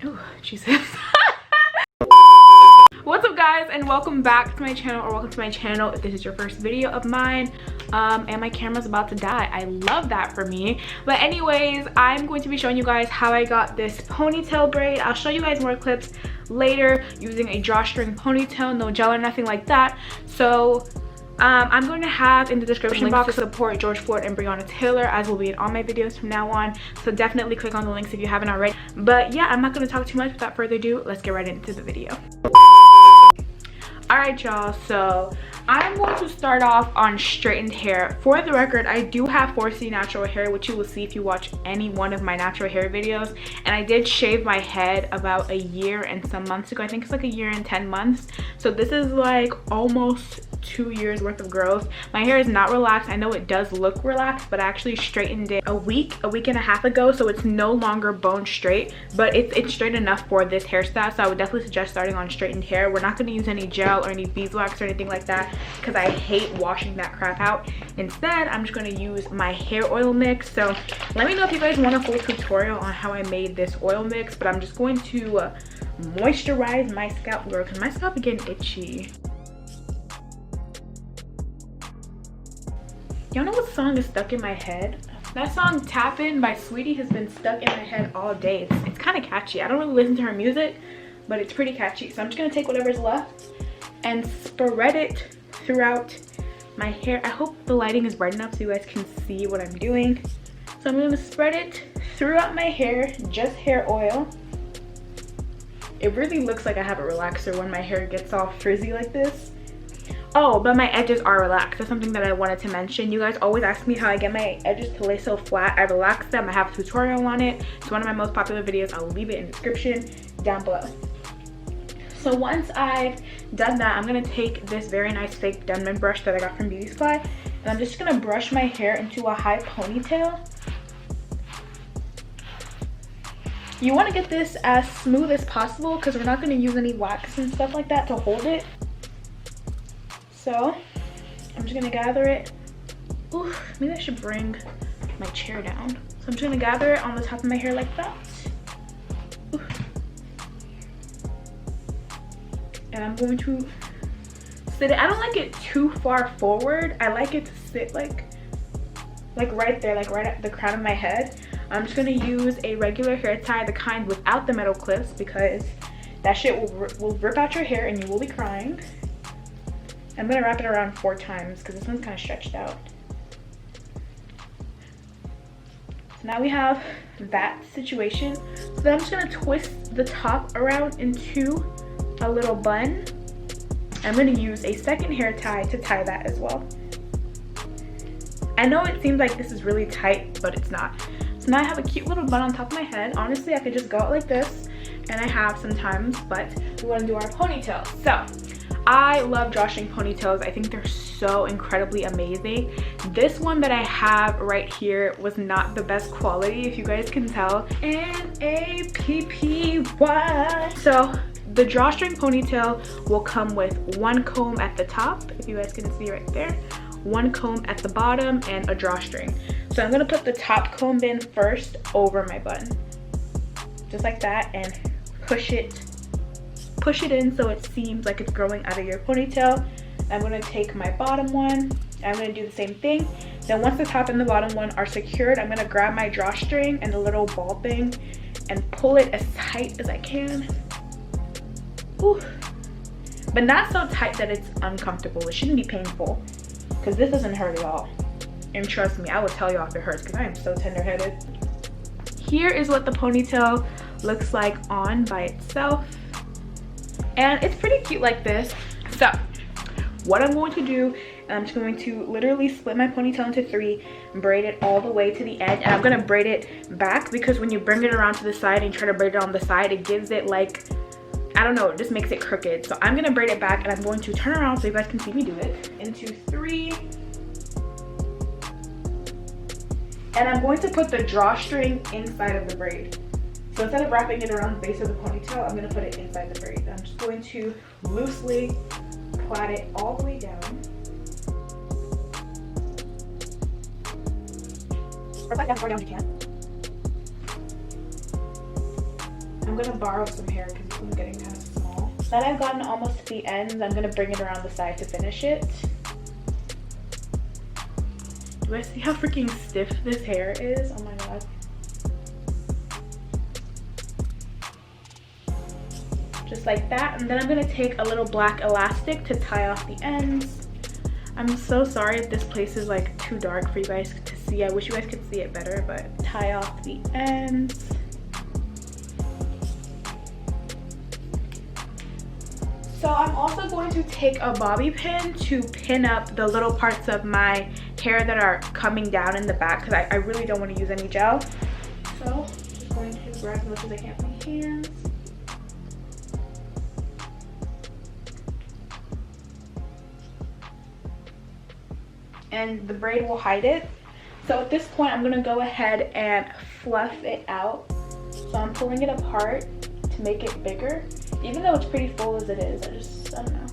Ooh, Jesus. What's up guys, and welcome back to my channel, or welcome to my channel if this is your first video of mine. And my camera's about to die. I love that for me. But anyways, I'm going to be showing you guys how I got this ponytail braid. I'll show you guys more clips later using a drawstring ponytail, no gel or nothing like that. So I'm going to have in the description box to support George Floyd and Breonna Taylor, as will be in all my videos from now on. So definitely click on the links if you haven't already. But yeah, I'm not going to talk too much. Without further ado, let's get right into the video. Alright y'all, so I'm going to start off on straightened hair. For the record, I do have 4C natural hair, which you will see if you watch any one of my natural hair videos. And I did shave my head about a year and some months ago. I think it's like a year and 10 months. So this is like almost 2 years worth of growth. My hair is not relaxed. I know it does look relaxed, but I actually straightened it a week and a half ago, so it's no longer bone straight, but it's straight enough for this hairstyle. So I would definitely suggest starting on straightened hair. We're not going to use any gel or any beeswax or anything like that because I hate washing that crap out. Instead, I'm just going to use my hair oil mix. So let me know if you guys want a full tutorial on how I made this oil mix, but I'm just going to moisturize my scalp, girl, because my scalp is getting itchy. Y'all know what song is stuck in my head? That song Tappin' by Sweetie has been stuck in my head all day. It's kind of catchy. I don't really listen to her music, but it's pretty catchy. So I'm just going to take whatever's left and spread it throughout my hair. I hope the lighting is bright enough so you guys can see what I'm doing. So I'm going to spread it throughout my hair, just hair oil. It really looks like I have a relaxer when my hair gets all frizzy like this. Oh, but my edges are relaxed. That's something that I wanted to mention. You guys always ask me how I get my edges to lay so flat. I relax them. I have a tutorial on it. It's one of my most popular videos. I'll leave it in the description down below. So once I've done that, I'm going to take this very nice fake Denman brush that I got from Beauty Supply, and I'm just going to brush my hair into a high ponytail. You want to get this as smooth as possible because we're not going to use any wax and stuff like that to hold it. So I'm just gonna gather it. Ooh, maybe I should bring my chair down. So I'm just gonna gather it on the top of my hair like that. Ooh. And I'm going to sit it. I don't like it too far forward. I like it to sit like right there, like right at the crown of my head. I'm just gonna use a regular hair tie, the kind without the metal clips, because that shit will rip out your hair and you will be crying. I'm gonna wrap it around 4 times because this one's kind of stretched out. So now we have that situation. So then I'm just gonna twist the top around into a little bun. I'm gonna use a second hair tie to tie that as well. I know it seems like this is really tight, but it's not. So now I have a cute little bun on top of my head. Honestly, I could just go out like this, and I have sometimes, but we wanna do our ponytail. So I love drawstring ponytails. I think they're so incredibly amazing. This one that I have right here was not the best quality, if you guys can tell. N-A-P-P-Y. So the drawstring ponytail will come with 1 comb at the top, if you guys can see right there, 1 comb at the bottom, and a drawstring. So I'm gonna put the top comb in first over my bun, just like that, and push it in so it seems like it's growing out of your ponytail. I'm going to take my bottom one. I'm going to do the same thing. Then once the top and the bottom one are secured, I'm going to grab my drawstring and the little ball thing and pull it as tight as I can. Ooh. But not so tight that it's uncomfortable. It shouldn't be painful because this doesn't hurt at all. And trust me, I will tell you if it hurts because I am so tender-headed. Here is what the ponytail looks like on by itself. And it's pretty cute like this. So what I'm going to do, I'm just going to literally split my ponytail into 3, braid it all the way to the edge, and I'm going to braid it back because when you bring it around to the side and try to braid it on the side, it gives it like, I don't know, it just makes it crooked. So I'm going to braid it back, and I'm going to turn around so you guys can see me do it. Into 3. And I'm going to put the drawstring inside of the braid. So instead of wrapping it around the base of the ponytail, I'm going to put it inside the braid. I'm just going to loosely plait it all the way down. Or plait it down as far down as you can. I'm gonna borrow some hair because this one's getting kind of small. Now that I've gotten almost to the ends, I'm gonna bring it around the side to finish it. Do I see how freaking stiff this hair is? Oh my god. Just like that. And then I'm gonna take a little black elastic to tie off the ends. I'm so sorry if this place is like too dark for you guys to see. I wish you guys could see it better, but tie off the ends. So I'm also going to take a bobby pin to pin up the little parts of my hair that are coming down in the back because I really don't want to use any gel. So I'm just going to grab as much as I can with my hands. And the braid will hide it. So at this point I'm gonna go ahead and fluff it out. So I'm pulling it apart to make it bigger. Even though it's pretty full as it is, I don't know.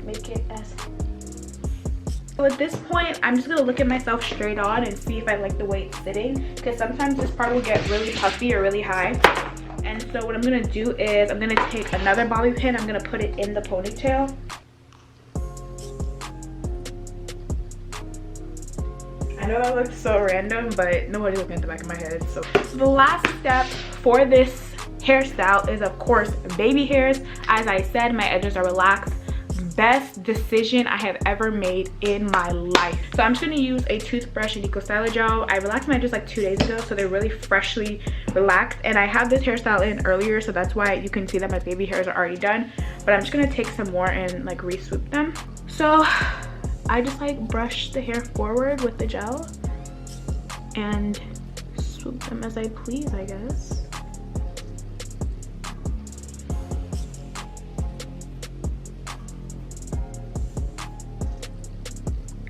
Make it as... So at this point, I'm just gonna look at myself straight on and see if I like the way it's sitting. Because sometimes this part will get really puffy or really high. And so what I'm gonna do is I'm gonna take another bobby pin, I'm gonna put it in the ponytail. I know that looks so random, but nobody's looking at the back of my head. So the last step for this hairstyle is of course baby hairs. As I said, my edges are relaxed. Best decision I have ever made in my life. So I'm just gonna use a toothbrush and Eco Styler gel. I relaxed my edges like 2 days ago, so they're really freshly relaxed. And I had this hairstyle in earlier, so that's why you can see that my baby hairs are already done. But I'm just gonna take some more and like re-swoop them. So I just like brush the hair forward with the gel and swoop them as I please, I guess.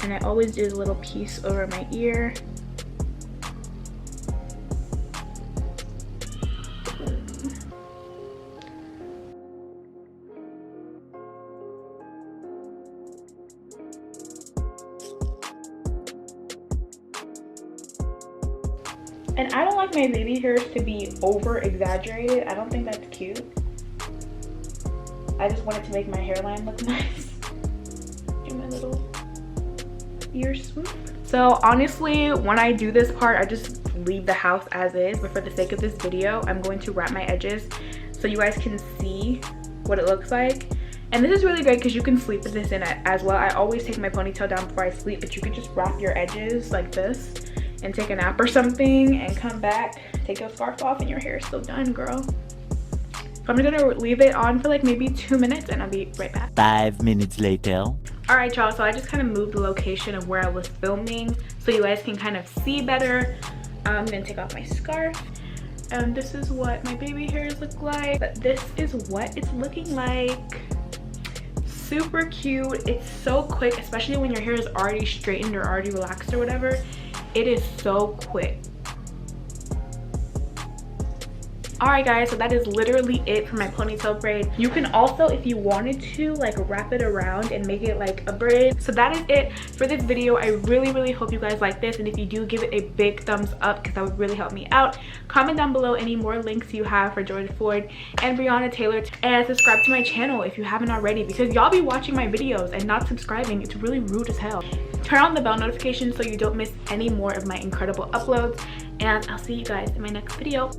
And I always do a little piece over my ear. And I don't like my baby hairs to be over exaggerated. I don't think that's cute. I just want it to make my hairline look nice. Do my little ear swoop. So honestly, when I do this part, I just leave the house as is, but for the sake of this video, I'm going to wrap my edges so you guys can see what it looks like. And this is really great because you can sleep with this in it as well. I always take my ponytail down before I sleep, but you can just wrap your edges like this and take a nap or something and come back, take your scarf off, and your hair is still done, girl. So I'm gonna leave it on for like maybe 2 minutes and I'll be right back. 5 minutes later. All right, y'all, so I just kind of moved the location of where I was filming so you guys can kind of see better. I'm gonna take off my scarf. And this is what my baby hairs look like. But this is what it's looking like. Super cute. It's so quick, especially when your hair is already straightened or already relaxed or whatever. It is so quick. Alright guys, so that is literally it for my ponytail braid. You can also, if you wanted to, like wrap it around and make it like a braid. So that is it for this video. I really hope you guys like this, and if you do, give it a big thumbs up because that would really help me out. Comment down below any more links you have for George Floyd and Breonna Taylor, and subscribe to my channel if you haven't already, because y'all be watching my videos and not subscribing. It's really rude as hell. Turn on the bell notification so you don't miss any more of my incredible uploads, and I'll see you guys in my next video.